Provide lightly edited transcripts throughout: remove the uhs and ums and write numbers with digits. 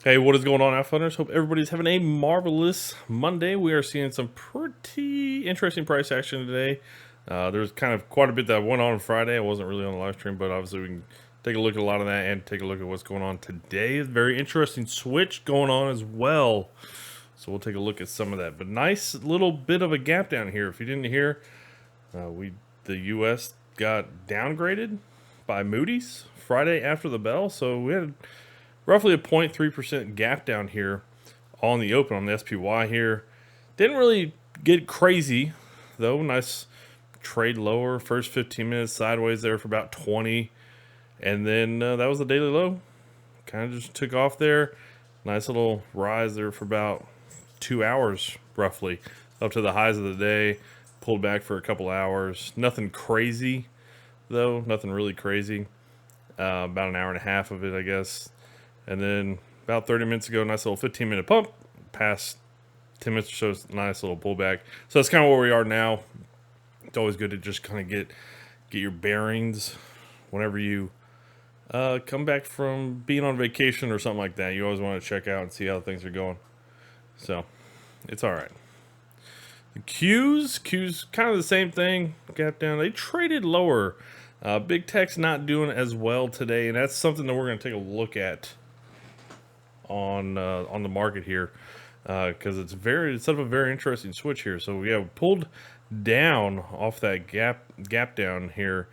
Hey, what is going on, Outfitters? Hope everybody's having a marvelous Monday. We are seeing some pretty interesting price action today. There's kind of quite a bit that went on Friday. I wasn't really on the live stream, but obviously we can take a look at a lot of that and take a look at what's going on today. Very interesting switch going on as well. So we'll take a look at some of that. But nice little bit of a gap down here. If you didn't hear, the U.S. got downgraded by Moody's Friday after the bell. So we had roughly a 0.3% gap down here on the open on the SPY here. Didn't really get crazy though. Nice trade lower. First 15 minutes sideways there for about 20. And then that was the daily low. Kind of just took off there. Nice little rise there for about 2 hours roughly. Up to the highs of the day. Pulled back for a couple hours. Nothing crazy though. Nothing really crazy. About an hour and a half of it, I guess. And then about 30 minutes ago, nice little 15-minute pump. Past 10 minutes or so, nice little pullback. So that's kind of where we are now. It's always good to just kind of get your bearings whenever you come back from being on vacation or something like that. You always want to check out and see how things are going. So it's all right. The Qs kind of the same thing. Gap down. They traded lower. Big Tech's not doing as well today, and that's something that we're going to take a look at on the market here, because it's sort of a very interesting switch here. So yeah, we pulled down off that gap down here.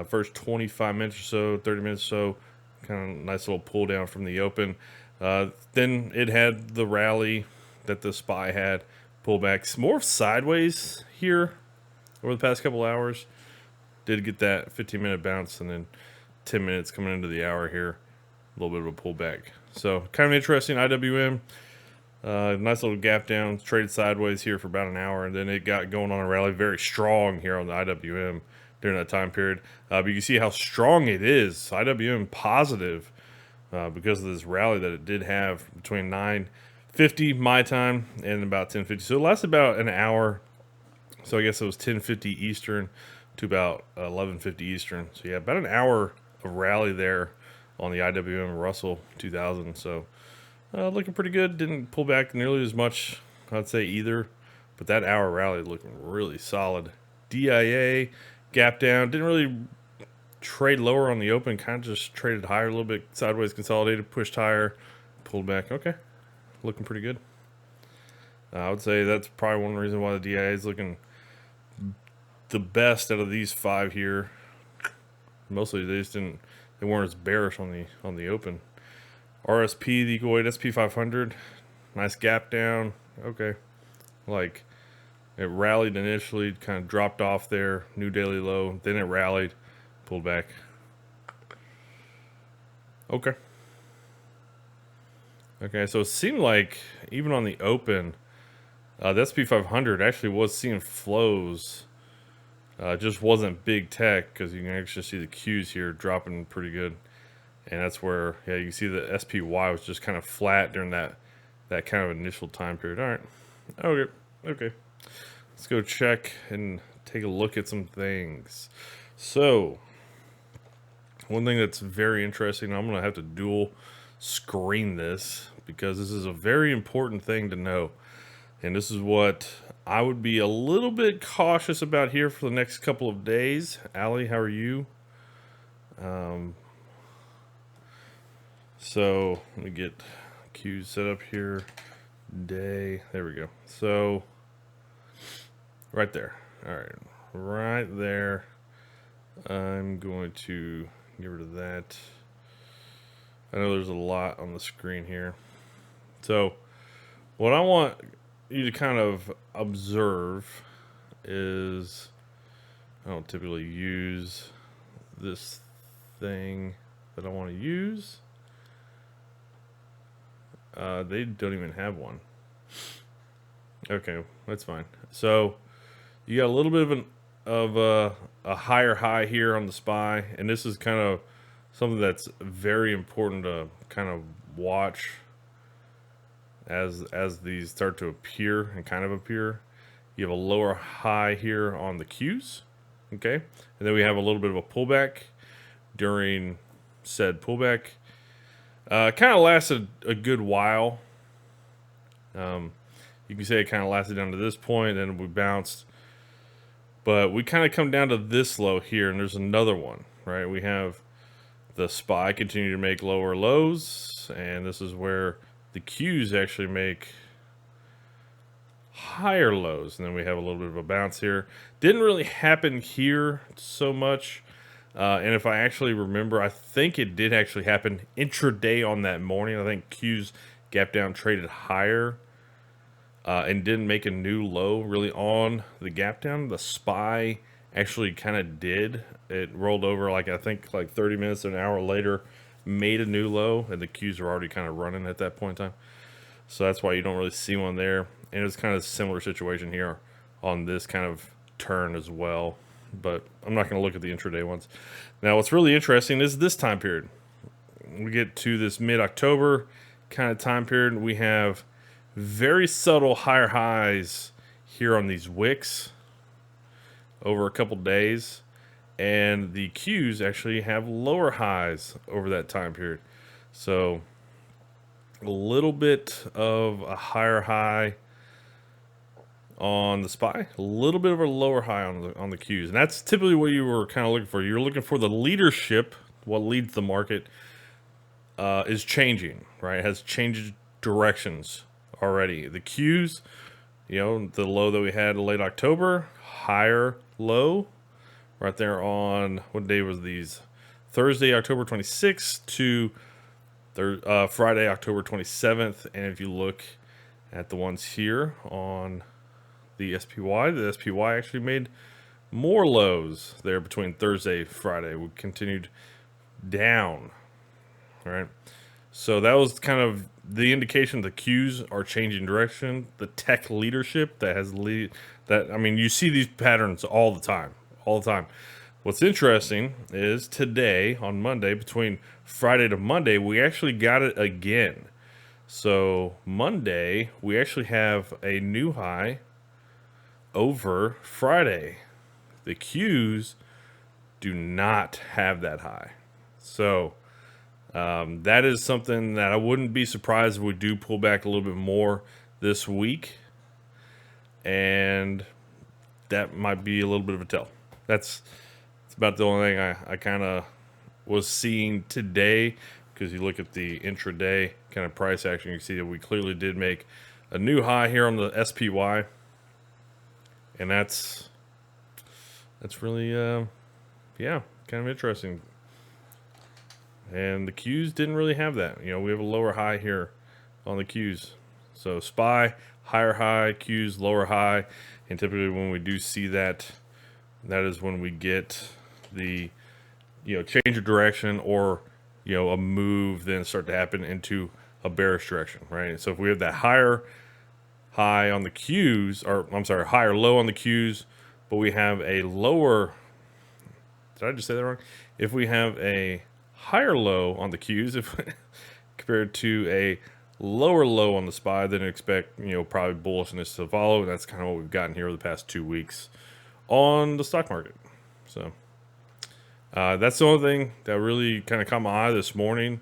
First 25 minutes or so, 30 minutes or so, kind of nice little pull down from the open. Then it had the rally that the SPY had, pullbacks more sideways here over the past couple hours. Did get that 15-minute bounce, and then 10 minutes coming into the hour here, a little bit of a pullback. So kind of interesting. IWM, nice little gap down, traded sideways here for about an hour, and then it got going on a rally very strong here on the IWM during that time period. But you can see how strong it is. IWM positive because of this rally that it did have between 9:50 my time and about 10:50. So it lasted about an hour. So I guess it was 10:50 Eastern to about 11:50 Eastern. So yeah, about an hour of rally there on the IWM Russell 2000. So looking pretty good. Didn't pull back nearly as much, I'd say, either. But that hour rally looking really solid. DIA gap down. Didn't really trade lower on the open. Kind of just traded higher a little bit. Sideways consolidated. Pushed higher. Pulled back. Okay. Looking pretty good. I would say that's probably one reason why the DIA is looking the best out of these five here. Mostly they weren't as bearish on the open. RSP, the equal weight SP 500, nice gap down. Okay, like it rallied initially, kind of dropped off there, new daily low. Then it rallied, pulled back. Okay. So it seemed like even on the open, the SP 500 actually was seeing flows. Just wasn't big tech, because you can actually see the Qs here dropping pretty good. And that's where, yeah, you can see the SPY was just kind of flat during that kind of initial time period. All right. Okay. Let's go check and take a look at some things. So, one thing that's very interesting, I'm going to have to dual screen this because this is a very important thing to know. And this is what I would be a little bit cautious about here for the next couple of days. Allie, how are you? So let me get Qs set up here. Day. There we go. So right there. All right. Right there. I'm going to get rid of that. I know there's a lot on the screen here. So what I want you to kind of observe is, I don't typically use this thing that I want to use. They don't even have one. Okay, that's fine. So you got a little bit of a higher high here on the SPY, and this is kind of something that's very important to kind of watch as these start to appear and kind of appear. You have a lower high here on the Qs, okay? And then we have a little bit of a pullback during said pullback. Kind of lasted a good while. You can say it kind of lasted down to this point, and we bounced. But we kind of come down to this low here, and there's another one, right? We have the SPY continue to make lower lows, and this is where the Qs actually make higher lows, and then we have a little bit of a bounce here. Didn't really happen here so much, and if I actually remember, I think it did actually happen intraday on that morning. I think Qs gap down traded higher and didn't make a new low really on the gap down. The SPY actually kind of did. It rolled over I think 30 minutes or an hour later, made a new low, and the Qs were already kind of running at that point in time. So that's why you don't really see one there. And it's kind of a similar situation here on this kind of turn as well. But I'm not going to look at the intraday ones. Now, what's really interesting is this time period. We get to this mid-October kind of time period. We have very subtle higher highs here on these wicks over a couple days. And the Qs actually have lower highs over that time period. So a little bit of a higher high on the SPY, a little bit of a lower high on the Qs, and that's typically what you were kind of looking for. You're looking for the leadership. What leads the market is changing, right? It has changed directions already. The Qs, the low that we had in late October, higher low, right there on what day was these? Thursday, October 26th to Friday, October 27th. And if you look at the ones here on the SPY actually made more lows there between Thursday and Friday. We continued down. All right. So that was kind of the indication the Qs are changing direction. The tech leadership that has you see these patterns all the time. What's interesting is today on Monday, between Friday to Monday, we actually got it again. So Monday, we actually have a new high over Friday. The Qs do not have that high. So that is something that I wouldn't be surprised if we do pull back a little bit more this week. And that might be a little bit of a tell. That's about the only thing I kind of was seeing today, because you look at the intraday kind of price action, you see that we clearly did make a new high here on the SPY. And that's really, kind of interesting. And the Qs didn't really have that. We have a lower high here on the Qs. So SPY, higher high, Qs, lower high. And typically when we do see that, that is when we get the, change of direction, or, a move then start to happen into a bearish direction, right? So if we have that higher high on the Qs, higher low on the Qs, but we have a lower, did I just say that wrong? If we have a higher low on the Qs, compared to a lower low on the SPY, then expect, probably bullishness to follow. And that's kind of what we've gotten here over the past 2 weeks on the stock market. So that's the only thing that really kind of caught my eye this morning.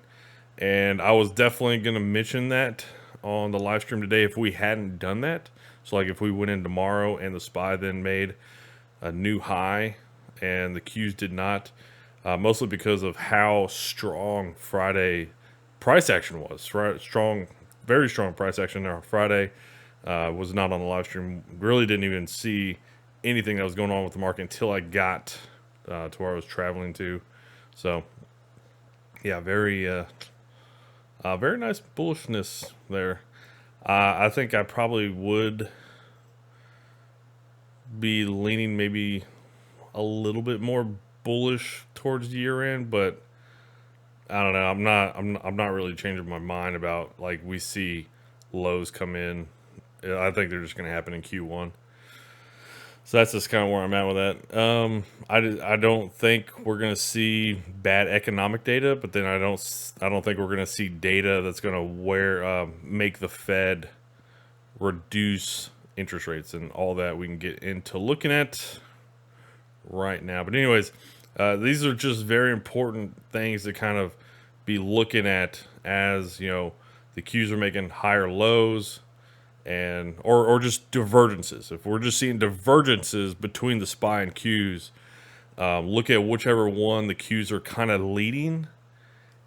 And I was definitely going to mention that on the live stream today if we hadn't done that. So if we went in tomorrow and the SPY then made a new high and the Qs did not, mostly because of how strong Friday price action was. Right? Very strong price action on Friday. Was not on the live stream. Really didn't even see anything that was going on with the market until I got to where I was traveling to. So yeah, very nice bullishness there. I think I probably would be leaning maybe a little bit more bullish towards the year end, but I don't know. I'm not really changing my mind about we see lows come in. I think they're just going to happen in Q1. So that's just kind of where I'm at with that. I don't think we're going to see bad economic data, but then I don't think we're going to see data that's going to make the Fed reduce interest rates, and all that we can get into looking at right now. But anyways, these are just very important things to kind of be looking at as, you know, the Qs are making higher lows and or just divergences. If we're just seeing divergences between the SPY and Qs, look at whichever one the Qs are kind of leading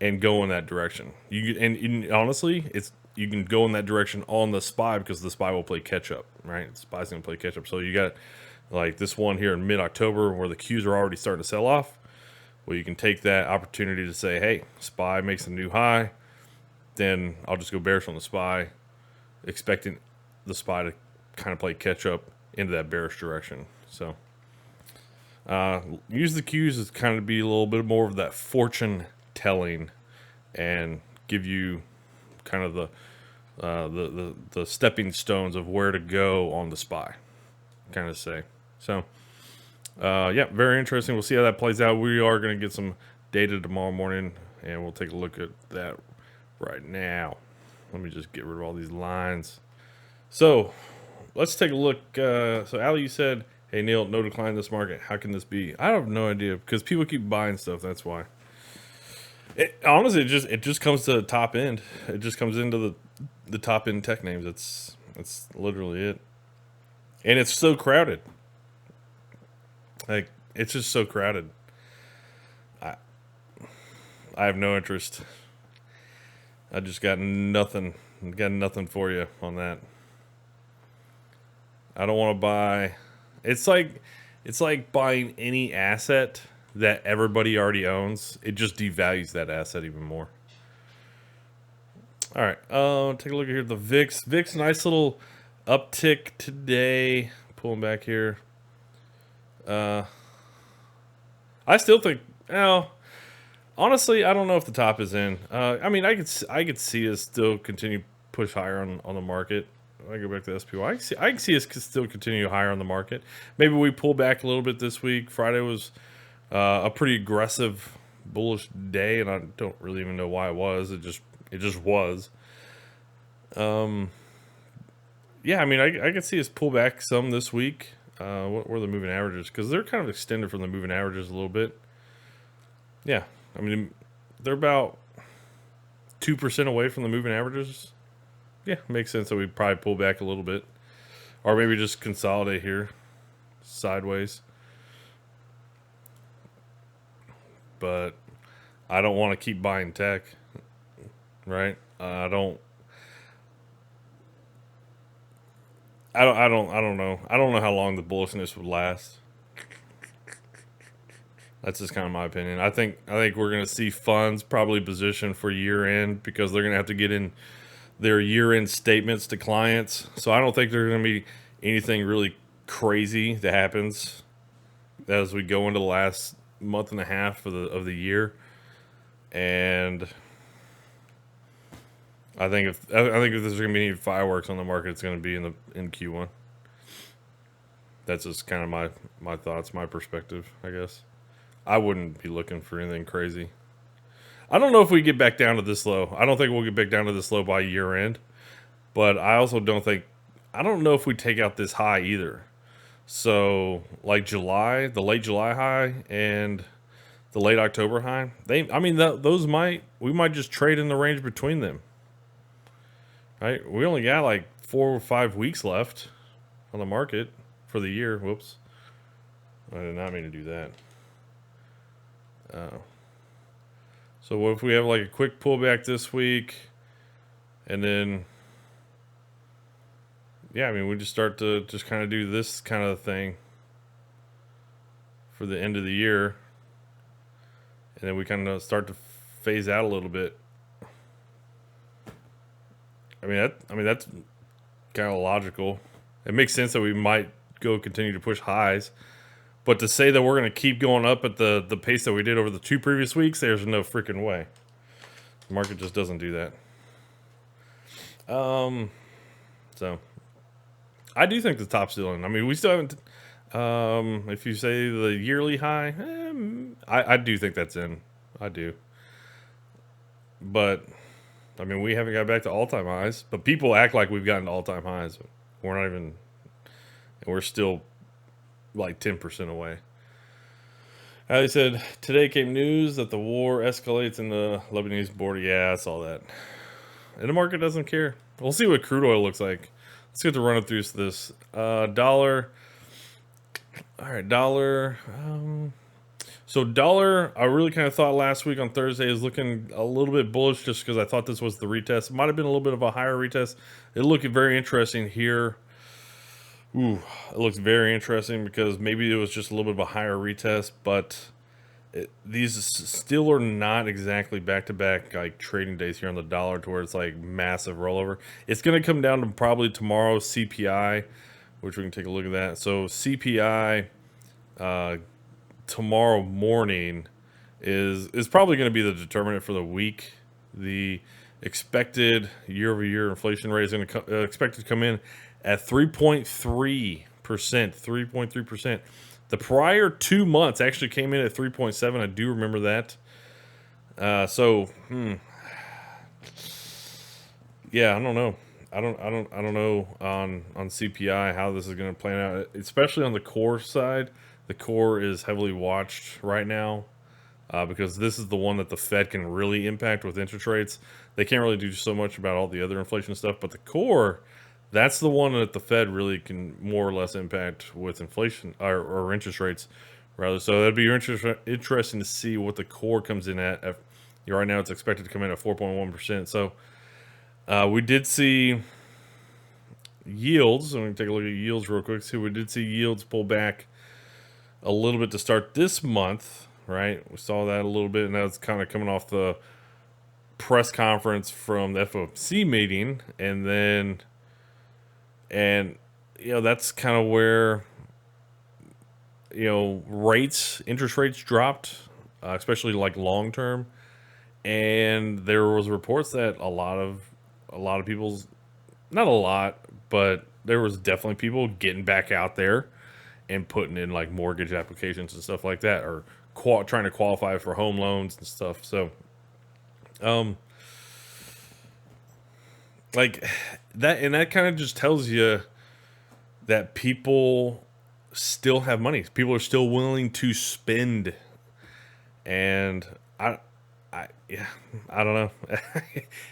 and go in that direction. And honestly, you can go in that direction on the SPY because the SPY will play catch up, right? The SPY's gonna play catch up. So you got like this one here in mid-October where the Qs are already starting to sell off. Well, you can take that opportunity to say, hey, SPY makes a new high, then I'll just go bearish on the SPY, expecting the SPY to kind of play catch up into that bearish direction. So use the Qs as kind of be a little bit more of that fortune telling and give you kind of the stepping stones of where to go on the SPY, kind of say. So yeah, very interesting. We'll see how that plays out. We are going to get some data tomorrow morning, and we'll take a look at that right now. Let me just get rid of all these lines. So let's take a look. So Ali, you said, hey Neil, no decline in this market. How can this be? I have no idea because people keep buying stuff. That's why. Honestly, it just comes to the top end. It just comes into the top end tech names. That's literally it. And it's so crowded. Like, it's just so crowded. I have no interest. I just got nothing. Got nothing for you on that. I don't want to buy. It's like buying any asset that everybody already owns. It just devalues that asset even more. All right, take a look here at the VIX. VIX, nice little uptick today. Pulling back here. I still think, honestly, I don't know if the top is in. I mean, I could see us still continue push higher on the market. I go back to SPY. I can see us still continue higher on the market. Maybe we pull back a little bit this week. Friday was a pretty aggressive bullish day, and I don't really even know why it was. It just was. Yeah, I mean, I could see us pull back some this week. What were the moving averages? Because they're kind of extended from the moving averages a little bit. Yeah, I mean, they're about 2% away from the moving averages. Yeah, makes sense that we'd probably pull back a little bit. Or maybe just consolidate here, sideways. But I don't want to keep buying tech, right? I don't know. I don't know how long the bullishness would last. That's just kind of my opinion. I think we're going to see funds probably positioned for year end because they're going to have to get in their year end statements to clients. So I don't think there's going to be anything really crazy that happens as we go into the last month and a half of the year. And I think if there's going to be any fireworks on the market, it's going to be in Q1. That's just kind of my thoughts, my perspective, I guess. I wouldn't be looking for anything crazy. I don't know if we get back down to this low. I don't think we'll get back down to this low by year end. But I also I don't know if we take out this high either. So like July, the late July high and the late October high, we might just trade in the range between them. Right? We only got like 4 or 5 weeks left on the market for the year. Whoops. I did not mean to do that. So what if we have like a quick pullback this week, and then, yeah, I mean, we just start to just kind of do this kind of thing for the end of the year, and then we kind of start to phase out a little bit. I mean that's kind of logical. It makes sense that we might continue to push highs. But to say that we're going to keep going up at the pace that we did over the 2 previous weeks, there's no freaking way. The market just doesn't do that. So I do think the top's still in. I mean, we still haven't. If you say the yearly high, I do think that's in. I do. But I mean, we haven't got back to all-time highs. But people act like we've gotten to all-time highs. We're not even. We're still like 10% away. They said today came news that the war escalates in the Lebanese border. Yeah, I saw that. And the market doesn't care. We'll see what crude oil looks like. Let's get to run it through this. Dollar. All right, dollar. So dollar, I really kind of thought last week on Thursday is looking a little bit bullish just because I thought this was the retest. It might have been a little bit of a higher retest. It looked very interesting here. Ooh, it looks very interesting because maybe it was just a little bit of a higher retest, but these still are not exactly back-to-back like trading days here on the dollar to where it's like massive rollover. It's going to come down to probably tomorrow's CPI, which we can take a look at that. So CPI tomorrow morning is probably going to be the determinant for the week. The expected year-over-year inflation rate is going to expected to come in at 3.3%. 3.3%. The prior 2 months actually came in at 3.7. I do remember that. Yeah, I don't know. I don't know on CPI how this is going to plan out, especially on the core side. The core is heavily watched right now because this is the one that the Fed can really impact with interest rates. They can't really do so much about all the other inflation stuff, but the core, that's the one that the Fed really can more or less impact with inflation or interest rates, rather. So that'd be interesting to see what the core comes in at. Right now, it's expected to come in at 4.1%. So we did see yields. I'm going to take a look at yields real quick. So we did see yields pull back a little bit to start this month, right? We saw that a little bit, and that's kind of coming off the press conference from the FOMC meeting, and that's kind of where interest rates dropped, especially like long term, and there was reports that a lot of people's, not a lot, but there was definitely people getting back out there and putting in like mortgage applications and stuff like that, or trying to qualify for home loans and stuff. So, like that, and that kind of just tells you that people still have money. People are still willing to spend, and yeah, I don't know.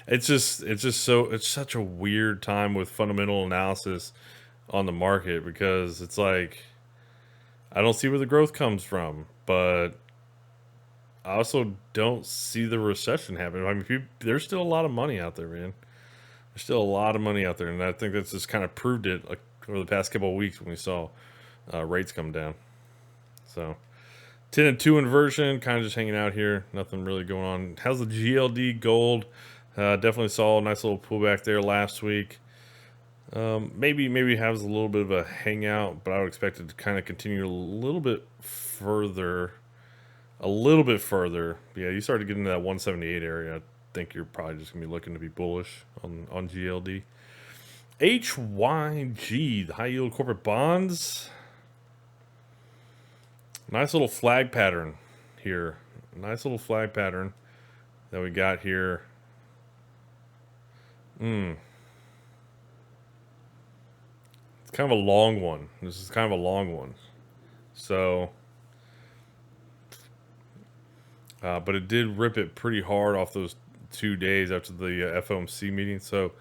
It's such a weird time with fundamental analysis on the market because it's like I don't see where the growth comes from, but I also don't see the recession happening. I mean, there's still a lot of money out there, man. There's still a lot of money out there, and I think that's just kind of proved it like over the past couple of weeks when we saw rates come down. So 10 and 2 inversion, kind of just hanging out here. Nothing really going on. How's the GLD gold? Definitely saw a nice little pullback there last week. Maybe has a little bit of a hangout, but I would expect it to kind of continue a little bit further. Yeah, you started getting into that 178 area. I think you're probably just gonna be looking to be bullish on GLD. HYG, the high yield corporate bonds. Nice little flag pattern here. Nice little flag pattern that we got here. It's kind of a long one. This is kind of a long one. So, but it did rip it pretty hard off those 2 days after the FOMC meeting. So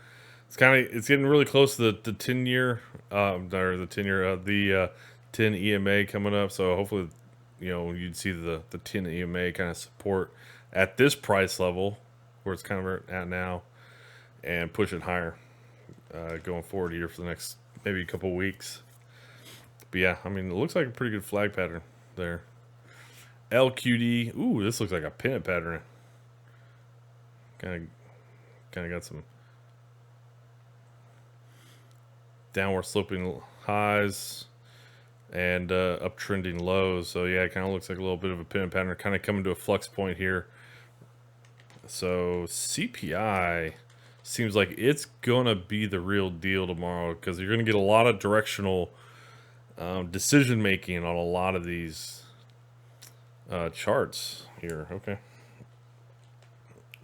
it's getting really close to the 10-year, the 10 EMA coming up. So hopefully, you'd see the 10 EMA kind of support at this price level where it's kind of at now, and push it higher going forward here for the next maybe a couple weeks. But yeah, I mean, it looks like a pretty good flag pattern there. LQD. Ooh, this looks like a pennant pattern. Kind of got some downward sloping highs and uptrending lows. So yeah, it kind of looks like a little bit of a pennant pattern, kind of coming to a flux point here. So CPI seems like it's gonna be the real deal tomorrow because you're gonna get a lot of directional decision making on a lot of these charts here. Okay.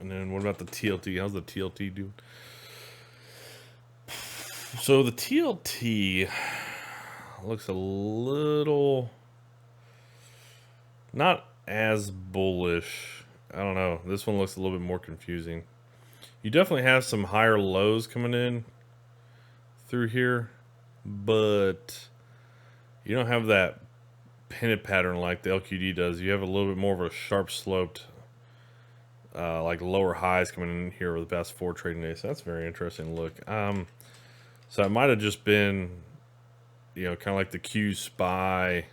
And then what about the TLT? How's the TLT doing? So the TLT looks a little Not as bullish. I don't know. This one looks a little bit more confusing. You definitely have some higher lows coming in through here, but you don't have that pennant pattern like the LQD does. You have a little bit more of a sharp sloped, like lower highs coming in here over the past 4 trading days. So that's very interesting to look. So it might have just been, kind of like the Q SPY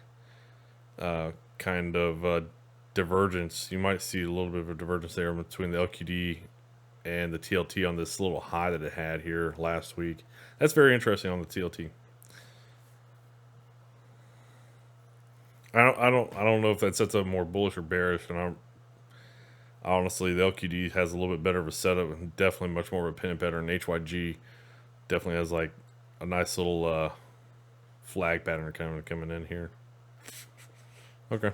kind of divergence. You might see a little bit of a divergence there between the LQD and the TLT on this little high that it had here last week. That's very interesting on the TLT. I don't know if that sets up more bullish or bearish, and honestly, the LQD has a little bit better of a setup and definitely much more of a pennant pattern. HYG definitely has like a nice little flag pattern kind of coming in here. Okay.